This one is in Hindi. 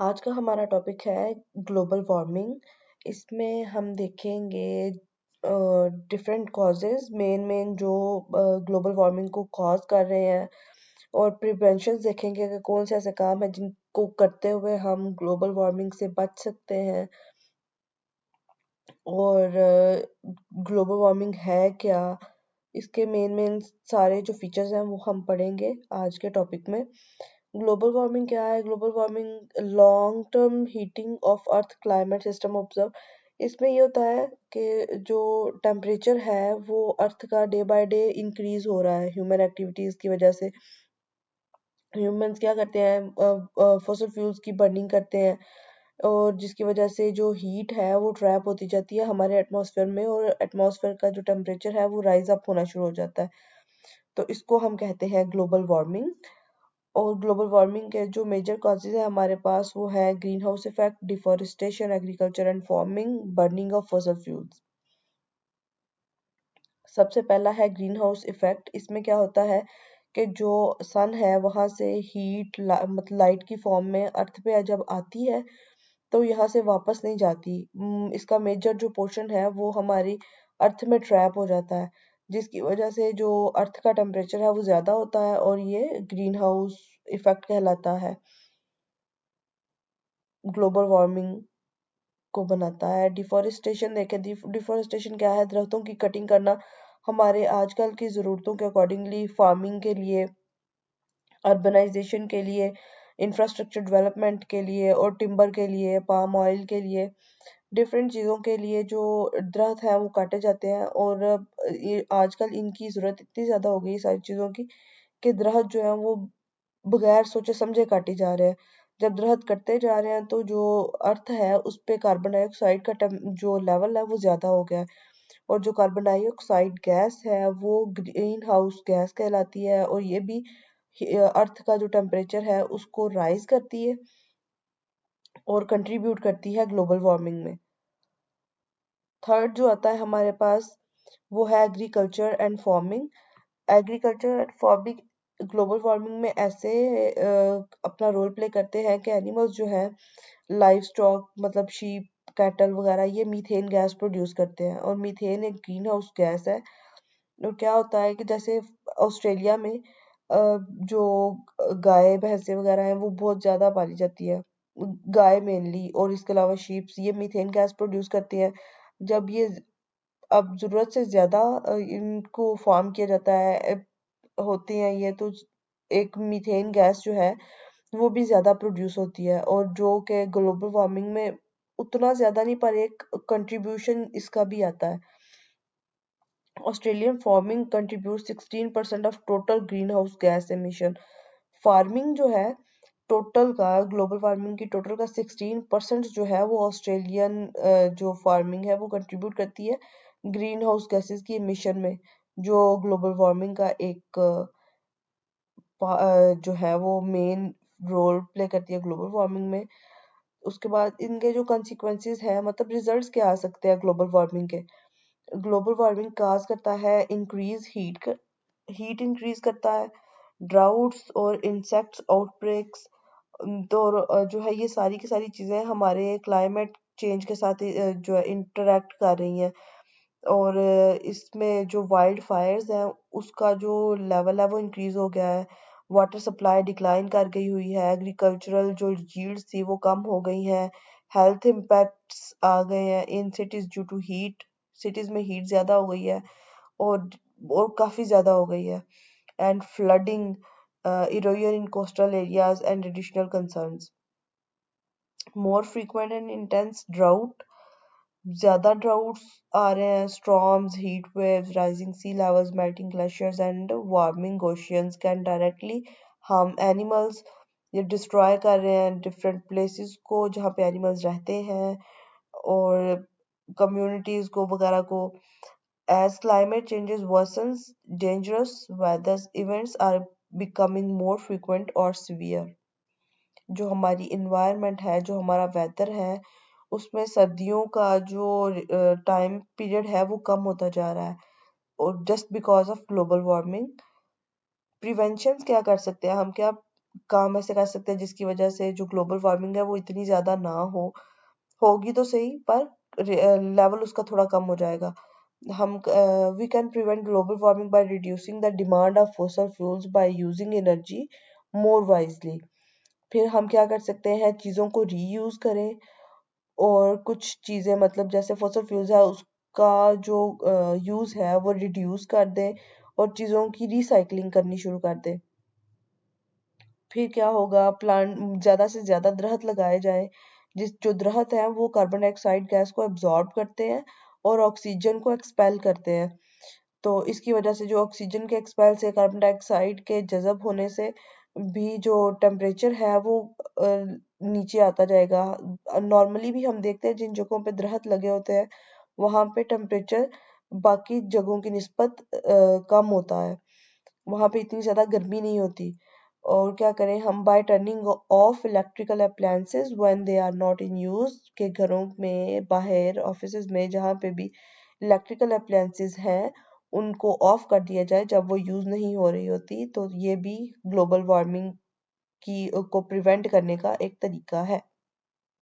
आज का हमारा टॉपिक है ग्लोबल वार्मिंग। इसमें हम देखेंगे डिफरेंट कॉजेज मेन मेन जो ग्लोबल वार्मिंग को कॉज कर रहे हैं और प्रिवेंशन देखेंगे कि कौन से ऐसे काम हैं जिनको करते हुए हम ग्लोबल वार्मिंग से बच सकते हैं और ग्लोबल वार्मिंग है क्या, इसके मेन मेन सारे जो फीचर्स हैं वो हम पढ़ेंगे आज के टॉपिक में। ग्लोबल वार्मिंग क्या है? Global warming long term heating of earth climate system observe. इसमें ये होता है कि जो टेम्परेचर है वो अर्थ का डे बाय डे इंक्रीज हो रहा है ह्यूमन एक्टिविटीज की वजह से। ह्यूमंस क्या करते हैं, फॉसिल फ्यूल्स की बर्निंग करते हैं और जिसकी वजह से जो हीट है वो ट्रैप होती जाती है हमारे एटमॉस्फेयर में और एटमॉस्फेयर का जो टेम्परेचर है वो राइज अप होना शुरू हो जाता है। तो इसको हम कहते हैं ग्लोबल वार्मिंग। और ग्लोबल वार्मिंग के जो मेजर कॉजेज है हमारे पास वो है green house effect, deforestation, agriculture and farming, burning of fossil fuels. सबसे पहला है ग्रीन हाउस इफेक्ट। इसमें क्या होता है कि जो सन है वहां से हीट मतलब लाइट की फॉर्म में अर्थ पे जब आती है तो यहाँ से वापस नहीं जाती। इसका मेजर जो पोर्शन है वो हमारी अर्थ में ट्रैप हो जाता है जिसकी वजह से जो अर्थ का टेम्परेचर है वो ज्यादा होता है और ये ग्रीन हाउस इफेक्ट कहलाता है। ग्लोबल वार्मिंग को बनाता है। डिफोरेस्टेशन देखें, डिफोरेस्टेशन क्या है? दरख्तों की कटिंग करना हमारे आजकल की ज़रूरतों के अकॉर्डिंगली, फार्मिंग के लिए, अर्बनाइजेशन के लिए, इंफ्रास्ट्रक्चर डेवलपमेंट के लिए और टिम्बर के लिए, पाम ऑयल के लिए, डिफरेंट चीज़ों के लिए जो दरख्त हैं वो काटे जाते हैं। और ये आजकल इनकी ज़रूरत इतनी ज़्यादा हो गई है सारी चीज़ों की कि दरख्त जो है वो बगैर सोचे समझे काटे जा रहे हैं। जब दरख्त कटते जा रहे हैं तो जो अर्थ है उस पे कार्बन डाइऑक्साइड का जो लेवल है वो ज़्यादा हो गया है और जो कार्बन डाइऑक्साइड गैस है वो ग्रीन हाउस गैस कहलाती है और ये भी अर्थ का जो टेम्परेचर है उसको राइज करती है और कंट्रीब्यूट करती है ग्लोबल वार्मिंग में। थर्ड जो आता है हमारे पास वो है agriculture and farming. Agriculture and farming global warming में ऐसे अपना रोल प्ले करते हैं कि एनिमल्स जो हैं, लाइव स्टॉक मतलब शीप, कैटल वगैरह, ये मीथेन गैस प्रोड्यूस करते हैं और मीथेन एक ग्रीन हाउस गैस है। और क्या होता है कि जैसे ऑस्ट्रेलिया में जो गाय भैंसे वगैरह हैं वो बहुत ज़्यादा पाली जाती है, गाय मेनली, और इसके अलावा शीप्स, ये मीथेन गैस प्रोड्यूस करती हैं। जब ये अब ज़रूरत से ज़्यादा इनको फार्म किया जाता है, होती हैं ये, तो एक मीथेन गैस जो है वो भी ज़्यादा प्रोड्यूस होती है और जो कि ग्लोबल वार्मिंग में उतना ज़्यादा नहीं पर एक कंट्रीब्यूशन इसका भी आता है। Australian farming contribute 16% of total green house gas emission. Farming जो है टोटल का, ग्लोबल वार्मिंग की टोटल का 16% जो है वो ऑस्ट्रेलियन जो फार्मिंग है वो कंट्रीब्यूट करती है ग्रीन हाउस गैसेस की एमिशन में, जो ग्लोबल वार्मिंग का एक जो है वो मेन रोल प्ले करती है ग्लोबल वार्मिंग में। उसके बाद इनके जो कंसिक्वेंसेस हैं, मतलब रिजल्ट्स क्या आ सकते हैं ग्लोबल वार्मिंग के। ग्लोबल वार्मिंग काज करता है इंक्रीज हीट इंक्रीज करता है, ड्राउट्स और इंसेक्ट्स आउटब्रेक्स। तो जो है ये सारी की सारी चीज़ें हमारे क्लाइमेट चेंज के साथ जो है इंटरेक्ट कर रही हैं और इसमें जो वाइल्ड फायर्स हैं उसका जो लेवल है वो इंक्रीज हो गया है। वाटर सप्लाई डिक्लाइन कर गई हुई है, एग्रीकल्चरल जो यील्ड्स थी वो कम हो गई हैं, हेल्थ इम्पैक्ट्स आ गए हैं in cities due to heat. Cities में हीट ज़्यादा हो गई है और काफ़ी ज़्यादा हो गई है। And flooding, erosion in coastal areas and additional concerns. More frequent and intense drought, ज़्यादा ड्राउट्स आ रहे हैं, storms, heat waves, rising sea levels, melting glaciers and warming oceans can directly harm animals. ये डिस्ट्रॉय कर रहे हैं डिफरेंट प्लेसेस को जहाँ पे एनिमल्स रहते हैं और कम्युनिटीज को वगैरह को। As climate changes worsens, dangerous weather events are becoming more frequent or severe। जो हमारी इन्वायरमेंट है, जो हमारा वेदर है, उसमें सर्दियों का जो टाइम पीरियड है वो कम होता जा रहा है और just because of global warming. Prevention क्या कर सकते हैं हम? क्या काम ऐसे कर सकते हैं जिसकी वजह से जो ग्लोबल वार्मिंग है वो इतनी ज़्यादा ना हो। होगी तो सही, पर लेवल उसका थोड़ा कम हो जाएगा। हम we can prevent global warming by reducing the demand of fossil fuels by using energy more wisely. फिर हम क्या कर सकते हैं, चीज़ों को रीयूज़ करें, और कुछ चीज़ें मतलब जैसे फॉसल फ्यूल्स है उसका जो यूज़ है वो रिड्यूस कर दें, और चीज़ों की रिसाइकलिंग करनी शुरू कर दें। फिर क्या होगा, प्लांट ज़्यादा से ज़्यादा दरख्त लगाए जाएं। जो दरख्त हैं वो कार्बन डाइऑक्साइड गैस को एब्जॉर्ब करते हैं और ऑक्सीजन को एक्सपेल करते हैं। तो इसकी वजह से जो ऑक्सीजन के एक्सपेल से कार्बन डाइऑक्साइड के जज़ब होने से भी जो टेम्परेचर है वो नीचे आता जाएगा। नॉर्मली भी हम देखते हैं जिन जगहों पे दरख्त लगे होते हैं वहाँ पे टेम्परेचर बाकी जगहों की निस्बत कम होता है, वहाँ पे इतनी ज़्यादा गर्मी नहीं होती। और क्या करें हम, by turning off electrical appliances when they are not in use, के घरों में, बाहर, ऑफिसेज में, जहाँ पे भी इलेक्ट्रिकल अप्लायंसेस हैं उनको ऑफ कर दिया जाए जब वो यूज नहीं हो रही होती। तो ये भी ग्लोबल वार्मिंग की को प्रिवेंट करने का एक तरीका है।